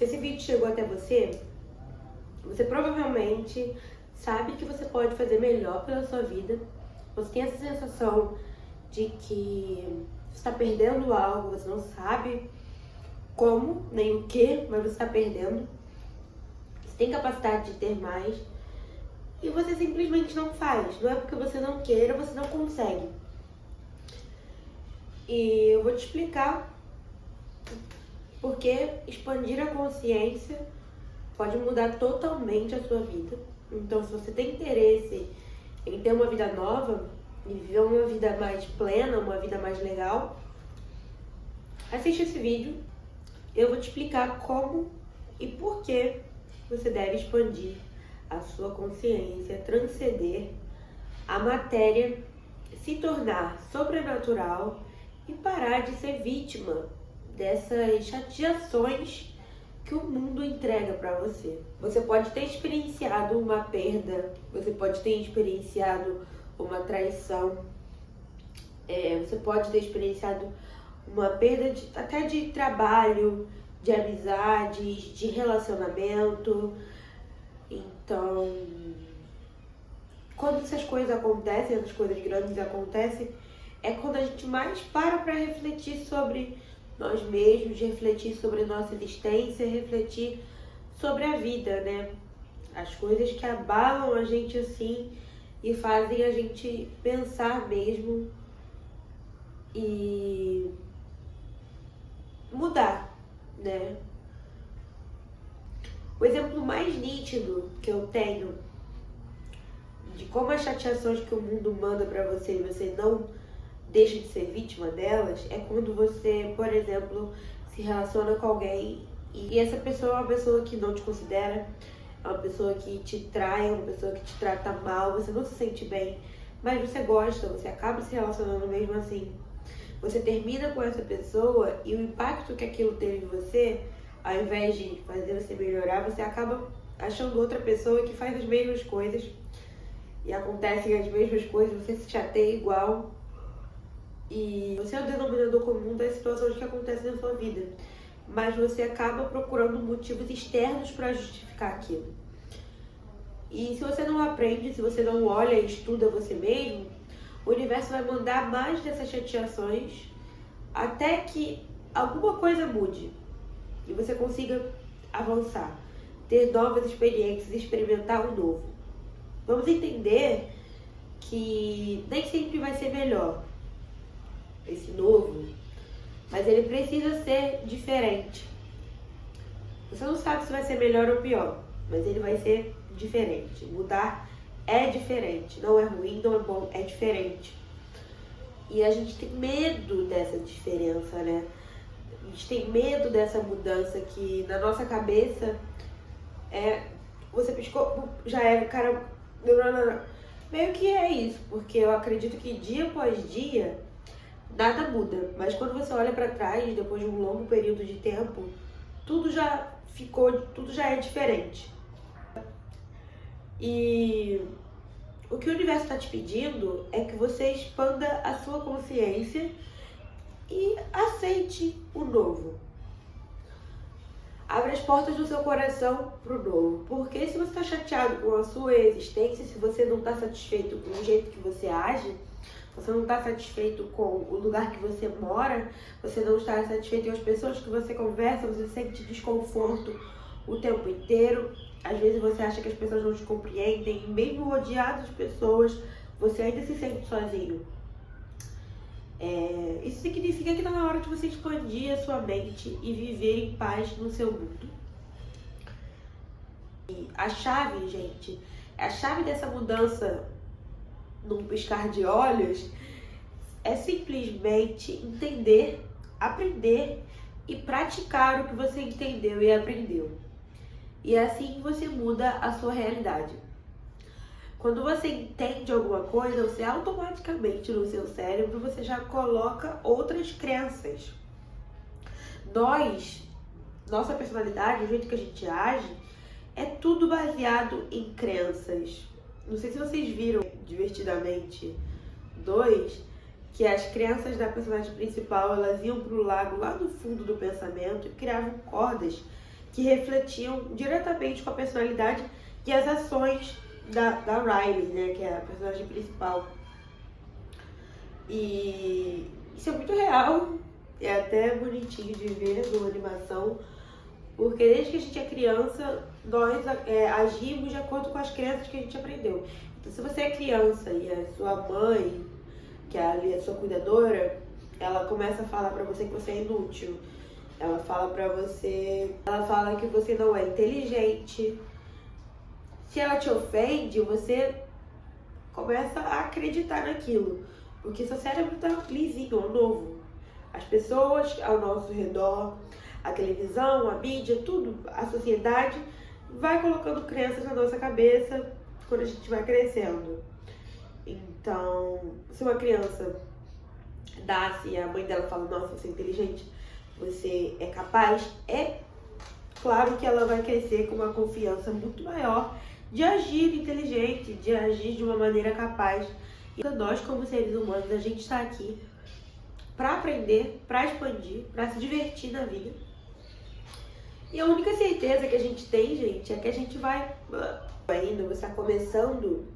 Se esse vídeo chegou até você, você provavelmente sabe que você pode fazer melhor pela sua vida. Você tem essa sensação de que você está perdendo algo, você não sabe como, nem o que, mas você está perdendo. Você tem capacidade de ter mais e você simplesmente não faz. Não é porque você não queira, você não consegue. E eu vou te explicar porque expandir a consciência pode mudar totalmente a sua vida. Então, se você tem interesse em ter uma vida nova e viver uma vida mais plena, uma vida mais legal, assiste esse vídeo. Eu vou te explicar como e por que você deve expandir a sua consciência, transcender a matéria, se tornar sobrenatural e parar de ser vítima dessas chateações que o mundo entrega para você. Você pode ter experienciado uma perda, você pode ter experienciado uma traição, você pode ter experienciado uma perda até de trabalho, de amizades, de relacionamento. Então, quando essas coisas acontecem, essas coisas grandes acontecem, é quando a gente mais para refletir sobre nós mesmos, refletir sobre a nossa existência, refletir sobre a vida, né? As coisas que abalam a gente assim e fazem a gente pensar mesmo e mudar, né? O exemplo mais nítido que eu tenho de como as chateações que o mundo manda pra você e você não deixa de ser vítima delas é quando você, por exemplo, se relaciona com alguém e essa pessoa é uma pessoa que não te considera, é uma pessoa que te trai, é uma pessoa que te trata mal, você não se sente bem, mas você gosta, você acaba se relacionando mesmo assim. Você termina com essa pessoa e o impacto que aquilo teve em você, ao invés de fazer você melhorar, você acaba achando outra pessoa que faz as mesmas coisas e acontecem as mesmas coisas, você se chateia igual. E você é o denominador comum das situações que acontecem na sua vida. Mas você acaba procurando motivos externos para justificar aquilo. E se você não aprende, se você não olha e estuda você mesmo, o universo vai mandar mais dessas chateações até que alguma coisa mude. E você consiga avançar, ter novas experiências, experimentar o novo. Vamos entender que nem sempre vai ser melhor esse novo, mas ele precisa ser diferente. Você não sabe se vai ser melhor ou pior, mas ele vai ser diferente. Mudar é diferente, não é ruim, não é bom, é diferente. E a gente tem medo dessa diferença, né? A gente tem medo dessa mudança que na nossa cabeça você piscou, já era, cara, meio que é isso, porque eu acredito que dia após dia nada muda, mas quando você olha para trás, depois de um longo período de tempo, tudo já é diferente. E o que o universo está te pedindo é que você expanda a sua consciência e aceite o novo. Abre as portas do seu coração para o novo, porque se você está chateado com a sua existência, se você não está satisfeito com o jeito que você age, você não está satisfeito com o lugar que você mora, você não está satisfeito com as pessoas que você conversa, você sente desconforto o tempo inteiro, às vezes você acha que as pessoas não te compreendem, mesmo rodeado de pessoas, você ainda se sente sozinho. Isso significa que está na hora de você expandir a sua mente e viver em paz no seu mundo. E a chave, gente, a chave dessa mudança num piscar de olhos é simplesmente entender, aprender e praticar o que você entendeu e aprendeu. E assim você muda a sua realidade. Quando você entende alguma coisa, você automaticamente no seu cérebro você já coloca outras crenças. Nossa personalidade, o jeito que a gente age, é tudo baseado em crenças. Não sei se vocês viram Divertidamente 2, que as crenças da personagem principal, elas iam pro lago lá no fundo do pensamento e criavam cordas que refletiam diretamente com a personalidade e as ações da Riley, né, que é a personagem principal. E isso é muito real, é até bonitinho de ver numa animação, porque desde que a gente é criança, nós agimos de acordo com as crenças que a gente aprendeu. Então, se você é criança e a sua mãe, que é ali a sua cuidadora, ela começa a falar pra você que você é inútil. Ela fala que você não é inteligente. Se ela te ofende, você começa a acreditar naquilo, porque seu cérebro tá lisinho, novo. As pessoas ao nosso redor, a televisão, a mídia, tudo, a sociedade vai colocando crenças na nossa cabeça quando a gente vai crescendo. Então, se uma criança nasce e a mãe dela fala, nossa, você é inteligente, você é capaz, é claro que ela vai crescer com uma confiança muito maior de agir inteligente, de agir de uma maneira capaz. E nós, como seres humanos, a gente está aqui para aprender, para expandir, para se divertir na vida. E a única certeza que a gente tem, gente, é que a gente vai ainda, você está começando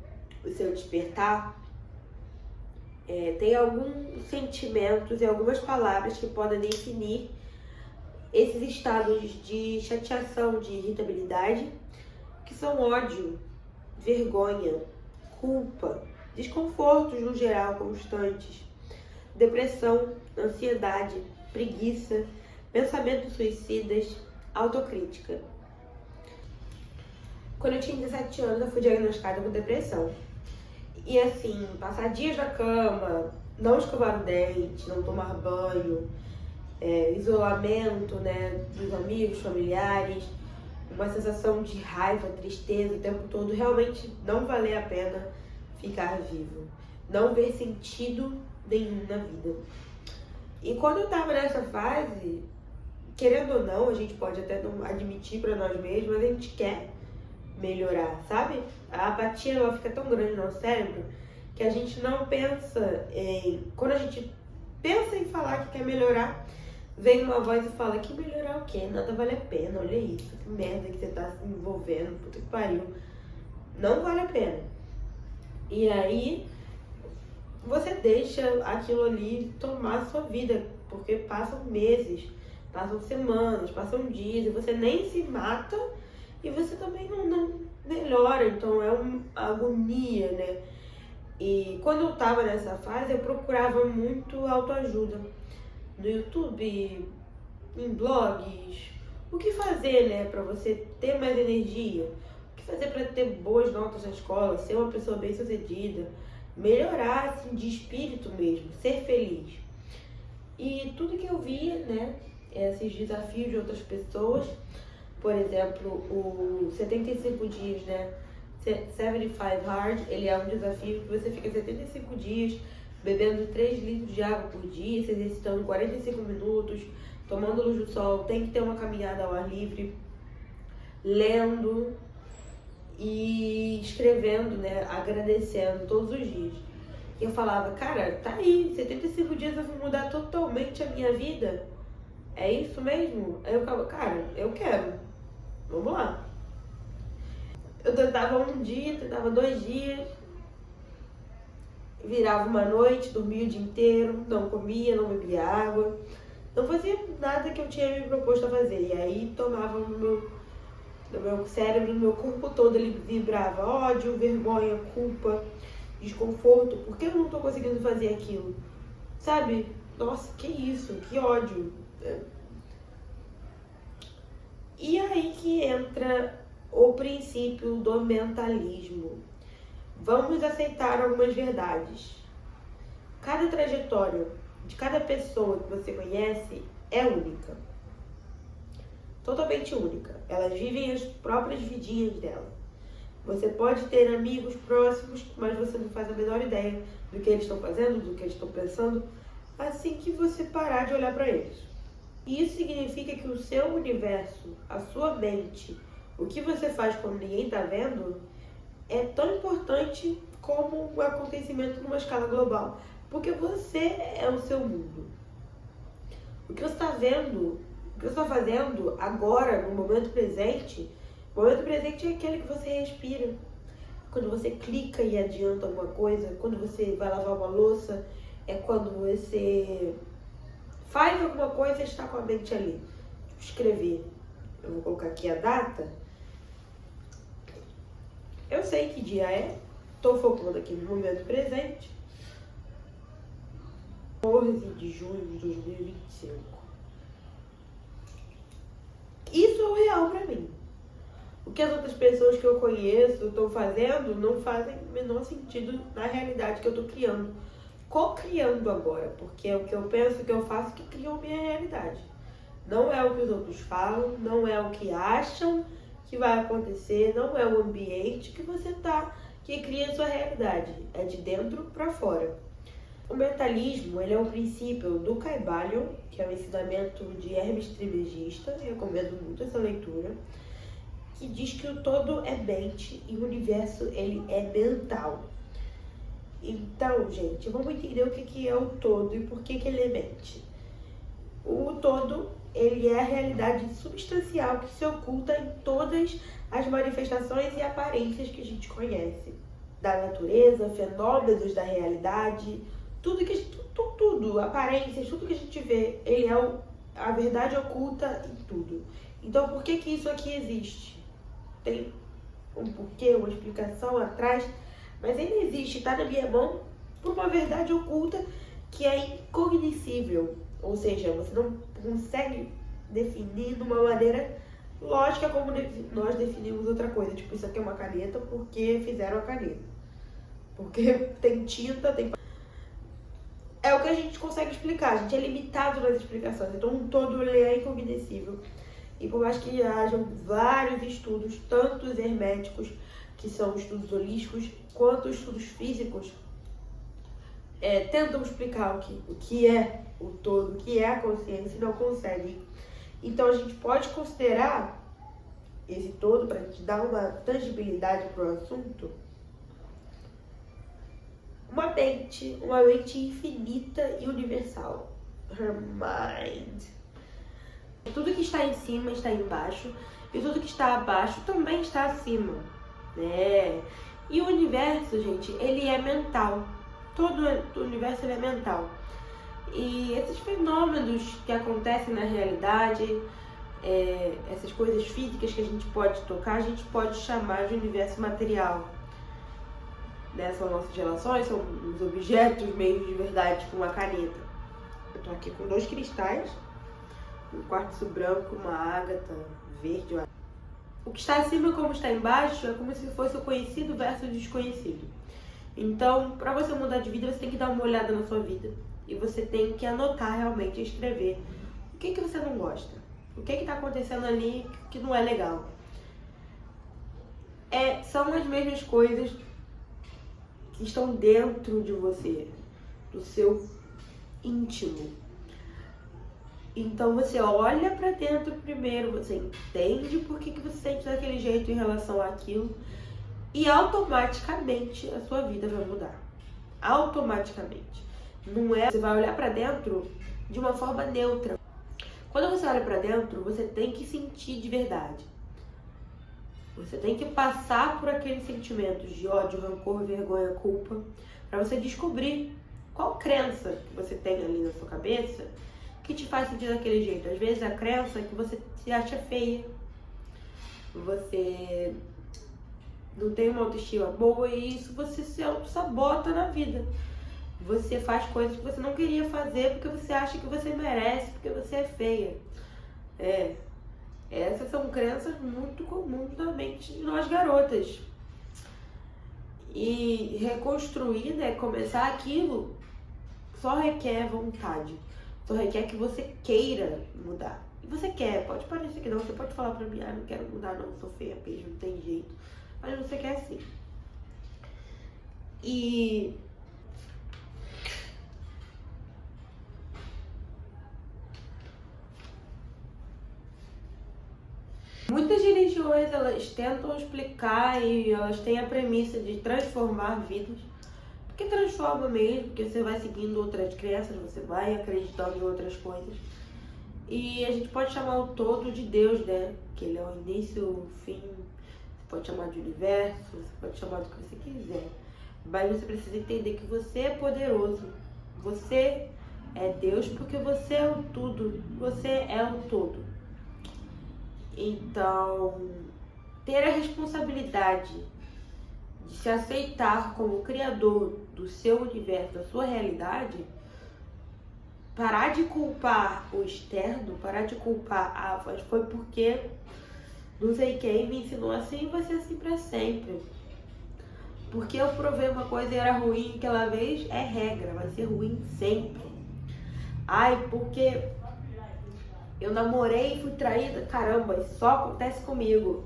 o seu despertar. Tem alguns sentimentos e algumas palavras que podem definir esses estados de chateação, de irritabilidade, que são ódio, vergonha, culpa, desconfortos no geral constantes, depressão, ansiedade, preguiça, pensamentos suicidas, autocrítica. Quando eu tinha 17 anos, eu fui diagnosticada com depressão. E assim, passar dias na cama, não escovar o dente, não tomar banho, isolamento, né, dos amigos, familiares, uma sensação de raiva, tristeza o tempo todo, realmente não valer a pena ficar vivo. Não ver sentido nenhum na vida. E quando eu tava nessa fase, querendo ou não, a gente pode até não admitir pra nós mesmos, mas a gente quer melhorar, sabe? A apatia, ela fica tão grande no nosso cérebro que a gente não pensa em... Quando a gente pensa em falar que quer melhorar, vem uma voz e fala que melhorar o quê? Nada vale a pena, olha isso, que merda que você tá se envolvendo, puta que pariu. Não vale a pena. E aí, você deixa aquilo ali tomar a sua vida, porque passam meses, passam semanas, passam dias, e você nem se mata, e você também não melhora, então é uma agonia, né? E quando eu tava nessa fase, eu procurava muito autoajuda no YouTube, em blogs, o que fazer, né, pra você ter mais energia, o que fazer pra ter boas notas na escola, ser uma pessoa bem-sucedida, melhorar, assim, de espírito mesmo, ser feliz. E tudo que eu via, né, esses desafios de outras pessoas, por exemplo, o 75 dias, né, 75 Hard, ele é um desafio que você fica 75 dias bebendo 3 litros de água por dia, se exercitando 45 minutos, tomando luz do sol, tem que ter uma caminhada ao ar livre, lendo e escrevendo, né, agradecendo todos os dias. E eu falava, cara, tá aí, 75 dias eu vou mudar totalmente a minha vida? É isso mesmo? Aí eu falava, cara, eu quero, vamos lá. Eu tentava um dia, tentava 2 dias, virava uma noite, dormia o dia inteiro, não comia, não bebia água, não fazia nada que eu tinha me proposto a fazer. E aí tomava no meu cérebro, no meu corpo todo, ele vibrava ódio, vergonha, culpa, desconforto. Por que eu não tô conseguindo fazer aquilo? Sabe? Nossa, que isso, que ódio. E aí que entra o princípio do mentalismo. Vamos aceitar algumas verdades. Cada trajetória de cada pessoa que você conhece é única. Totalmente única. Elas vivem as próprias vidinhas dela. Você pode ter amigos próximos, mas você não faz a menor ideia do que eles estão fazendo, do que eles estão pensando, assim que você parar de olhar para eles. E isso significa que o seu universo, a sua mente, o que você faz quando ninguém está vendo, é tão importante como um acontecimento numa escala global. Porque você é o seu mundo. O que você está vendo O que eu estou fazendo agora, no momento presente, o momento presente é aquele que você respira. Quando você clica e adianta alguma coisa, quando você vai lavar uma louça, é quando você faz alguma coisa e está com a mente ali. Tipo, escrever. Eu vou colocar aqui a data. Eu sei que dia é. Estou focando aqui no momento presente. 14 de junho de 2025. Isso é o real pra mim. O que as outras pessoas que eu conheço estão fazendo não fazem o menor sentido na realidade que eu estou criando. Co-criando agora, porque é o que eu penso, o que eu faço que cria a minha realidade. Não é o que os outros falam, não é o que acham que vai acontecer, não é o ambiente que você tá que cria a sua realidade. É de dentro para fora. O mentalismo, ele é um princípio do Kybalion, que é o ensinamento de Hermes Trismegisto, eu recomendo muito essa leitura, que diz que o todo é mente e o universo ele é mental. Então, gente, vamos entender o que é o todo e por que ele é mente. O todo, ele é a realidade substancial que se oculta em todas as manifestações e aparências que a gente conhece. Da natureza, fenômenos da realidade, tudo, aparências, tudo que a gente vê, ele é a verdade oculta em tudo. Então, por que isso aqui existe? Tem um porquê, uma explicação atrás, mas ele existe, está na minha mão por uma verdade oculta que é incognoscível, ou seja, você não consegue definir de uma maneira lógica como nós definimos outra coisa, tipo, isso aqui é uma caneta porque fizeram a caneta, porque tem tinta, tem... É o que a gente consegue explicar, a gente é limitado nas explicações, então um todo ele é incognoscível. E por mais que hajam vários estudos, tanto os herméticos, que são estudos holísticos, quanto os estudos físicos, tentam explicar o que é o todo, o que é a consciência, e não conseguem. Então a gente pode considerar esse todo, para a gente dar uma tangibilidade para o assunto, uma mente infinita e universal. Her mind. Tudo que está em cima está embaixo, e tudo que está abaixo também está acima, né? E o universo, gente, ele é mental. Todo o universo ele é mental. E esses fenômenos que acontecem na realidade, essas coisas físicas que a gente pode tocar, a gente pode chamar de universo material. Né? São nossas relações, são os objetos, meios de verdade, tipo uma caneta. Eu tô aqui com 2 cristais, um quartzo branco, uma ágata verde. O que está acima como está embaixo é como se fosse o conhecido versus o desconhecido. Então, para você mudar de vida, você tem que dar uma olhada na sua vida. E você tem que anotar realmente, escrever o que você não gosta. O que está acontecendo ali que não é legal. São as mesmas coisas que estão dentro de você, do seu íntimo. Então você olha pra dentro primeiro, você entende por que você sente daquele jeito em relação àquilo e automaticamente a sua vida vai mudar. Automaticamente. Não é, você vai olhar pra dentro de uma forma neutra. Quando você olha pra dentro, você tem que sentir de verdade. Você tem que passar por aqueles sentimentos de ódio, rancor, vergonha, culpa, pra você descobrir qual crença que você tem ali na sua cabeça que te faz sentir daquele jeito. Às vezes a crença é que você se acha feia, você não tem uma autoestima boa e isso você se auto-sabota na vida. Você faz coisas que você não queria fazer porque você acha que você merece, porque você é feia. Essas são crenças muito comuns na mente de nós garotas. E reconstruir, né, começar aquilo, só requer vontade. Só requer que você queira mudar. E você quer, pode parecer que não, você pode falar pra mim, não quero mudar não, sou feia, beijo, não tem jeito. Mas você quer sim. E muitas religiões, elas tentam explicar e elas têm a premissa de transformar vidas. Porque transforma mesmo, porque você vai seguindo outras crenças, você vai acreditando em outras coisas. E a gente pode chamar o todo de Deus, né? Que ele é o início, o fim. Você pode chamar de universo, você pode chamar do que você quiser. Mas você precisa entender que você é poderoso. Você é Deus porque você é o tudo. Você é o todo. Então, ter a responsabilidade de se aceitar como criador do seu universo, da sua realidade, parar de culpar o externo, parar de culpar, mas foi porque não sei quem me ensinou assim e vai ser assim pra sempre. Porque eu provei uma coisa e era ruim aquela vez, é regra, vai ser ruim sempre. Ai, porque eu namorei e fui traída, caramba, isso só acontece comigo.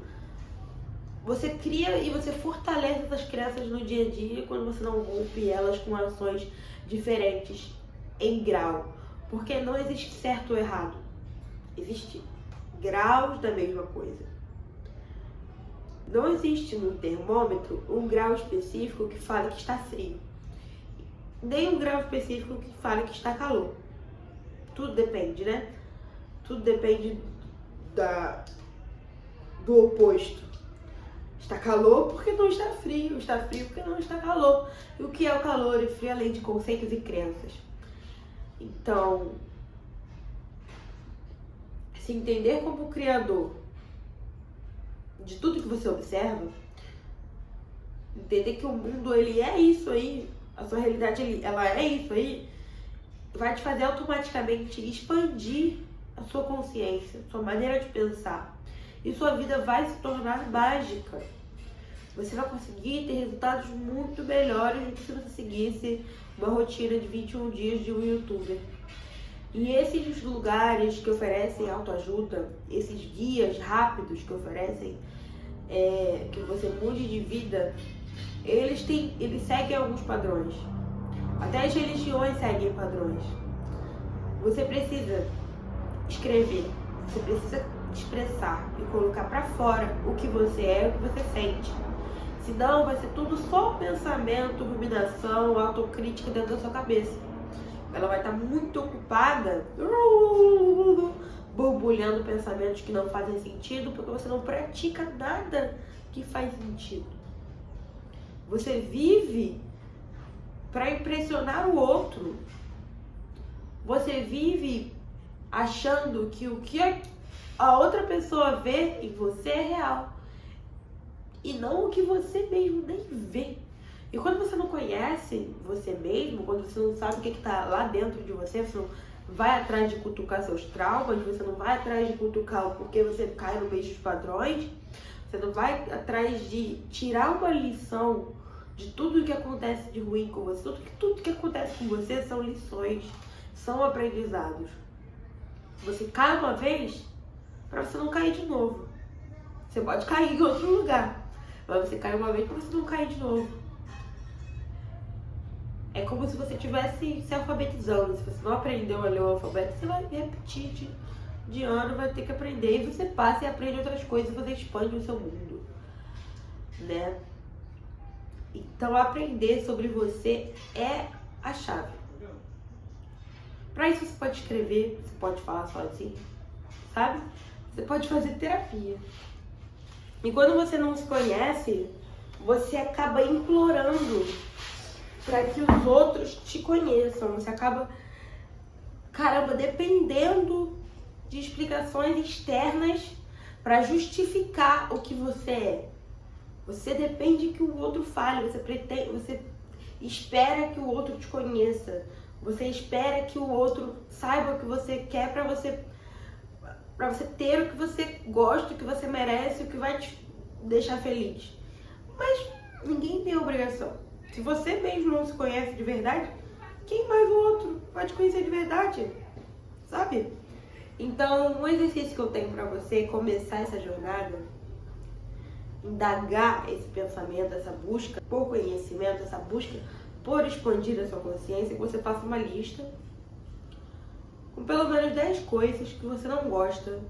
Você cria e você fortalece essas crianças no dia a dia quando você não rompe elas com ações diferentes em grau. Porque não existe certo ou errado. Existe graus da mesma coisa. Não existe no termômetro um grau específico que fala que está frio. Nem um grau específico que fala que está calor. Tudo depende, né? Tudo depende do oposto. Está calor porque não está frio. Está frio porque não está calor. E o que é o calor e frio além de conceitos e crenças? Então, se entender como criador de tudo que você observa, entender que o mundo ele é isso aí, a sua realidade ela é isso aí, vai te fazer automaticamente expandir a sua consciência, a sua maneira de pensar. E sua vida vai se tornar mágica. Você vai conseguir ter resultados muito melhores do que se você seguisse uma rotina de 21 dias de um youtuber. E esses lugares que oferecem autoajuda, esses guias rápidos que oferecem que você mude de vida, eles seguem alguns padrões. Até as religiões seguem padrões. Você precisa escrever, você precisa expressar e colocar pra fora o que você é, o que você sente. Senão vai ser tudo só pensamento, ruminação, autocrítica dentro da sua cabeça. Ela vai estar muito ocupada, borbulhando pensamentos que não fazem sentido, porque você não pratica nada que faz sentido. Você vive para impressionar o outro. Você vive achando que o que a outra pessoa vê em você é real. E não o que você mesmo nem vê. E quando você não conhece você mesmo, quando você não sabe o que está lá dentro de você, você não vai atrás de cutucar seus traumas, você não vai atrás de cutucar o porquê você cai no meio dos padrões, você não vai atrás de tirar uma lição de tudo que acontece de ruim com você. Tudo que acontece com você são lições, são aprendizados. Você cai uma vez para você não cair de novo. Você pode cair em outro lugar, mas você cai uma vez para você não cair de novo. É como se você estivesse se alfabetizando. Se você não aprendeu a ler o alfabeto, você vai repetir de ano, vai ter que aprender. E você passa e aprende outras coisas, você expande o seu mundo, né? Então, aprender sobre você é a chave. Para isso, você pode escrever, você pode falar sozinho, sabe? Você pode fazer terapia. E quando você não se conhece, você acaba implorando para que os outros te conheçam. Você acaba, caramba, dependendo de explicações externas para justificar o que você é. Você depende que o outro fale, você espera que o outro te conheça. Você espera que o outro saiba o que você quer para você ter o que você gosta, o que você merece, o que vai te deixar feliz. Mas ninguém tem obrigação. Se você mesmo não se conhece de verdade, quem mais o outro vai te conhecer de verdade? Sabe? Então, um exercício que eu tenho pra você começar essa jornada, indagar esse pensamento, essa busca por conhecimento, essa busca por expandir a sua consciência, que você faça uma lista com pelo menos 10 coisas que você não gosta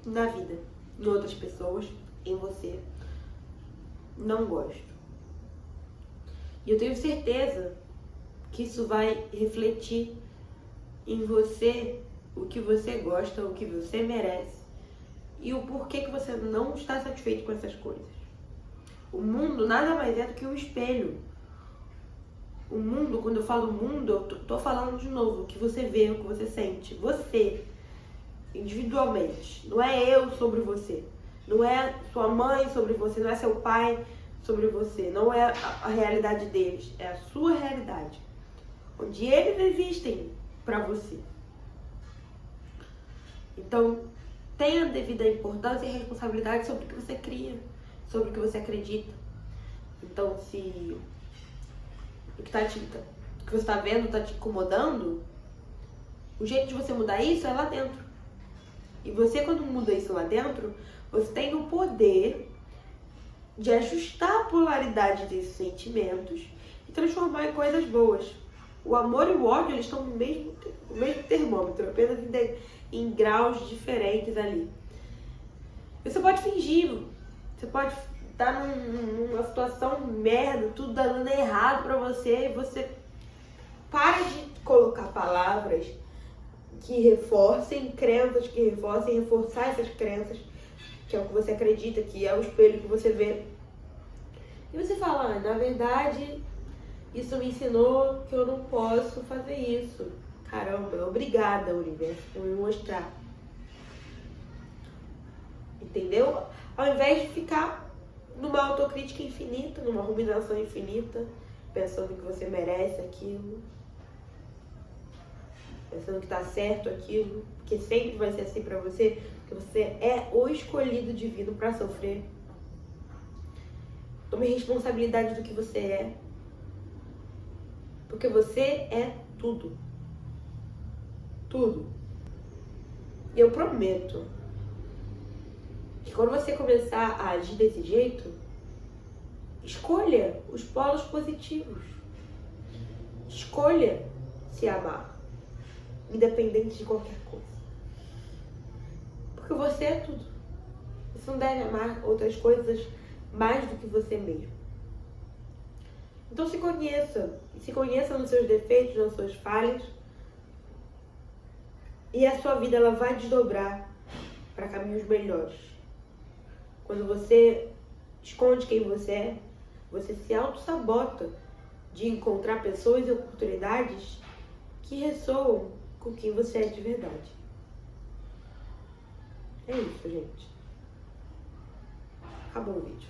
na vida, em outras pessoas, em você. Não gosto. E eu tenho certeza que isso vai refletir em você o que você gosta, o que você merece e o porquê que você não está satisfeito com essas coisas. O mundo nada mais é do que um espelho. O mundo, quando eu falo mundo, eu tô falando de novo o que você vê, o que você sente. Você, individualmente. Não é eu sobre você. Não é sua mãe sobre você, não é seu pai sobre você. Não é a realidade deles, é a sua realidade. Onde eles existem para você. Então, tenha devida importância e responsabilidade sobre o que você cria, sobre o que você acredita. Então, se o que você está vendo está te incomodando, o jeito de você mudar isso é lá dentro. E você, quando muda isso lá dentro, você tem o poder de ajustar a polaridade desses sentimentos e transformar em coisas boas. O amor e o ódio, eles estão no mesmo termômetro, apenas em graus diferentes ali. Você pode fingir, você pode estar numa situação merda, tudo dando errado pra você, e você para de colocar palavras que reforcem, crenças que reforçar essas crenças, que é o que você acredita, que é o espelho que você vê. E você fala, na verdade, isso me ensinou que eu não posso fazer isso. Caramba, obrigada, universo, por me mostrar. Entendeu? Ao invés de ficar numa autocrítica infinita, numa ruminação infinita, pensando que você merece aquilo, pensando que tá certo aquilo, porque sempre vai ser assim pra você, porque você é o escolhido divino pra sofrer. Tome responsabilidade do que você é, porque você é tudo. Tudo. E eu prometo que quando você começar a agir desse jeito, escolha os polos positivos. Escolha se amar, independente de qualquer coisa. Porque você é tudo. Você não deve amar outras coisas mais do que você mesmo. Então se conheça. Se conheça nos seus defeitos, nas suas falhas. E a sua vida ela vai desdobrar para caminhos melhores. Quando você esconde quem você é, você se auto-sabota de encontrar pessoas e oportunidades que ressoam com quem você é de verdade. É isso, gente. Acabou o vídeo.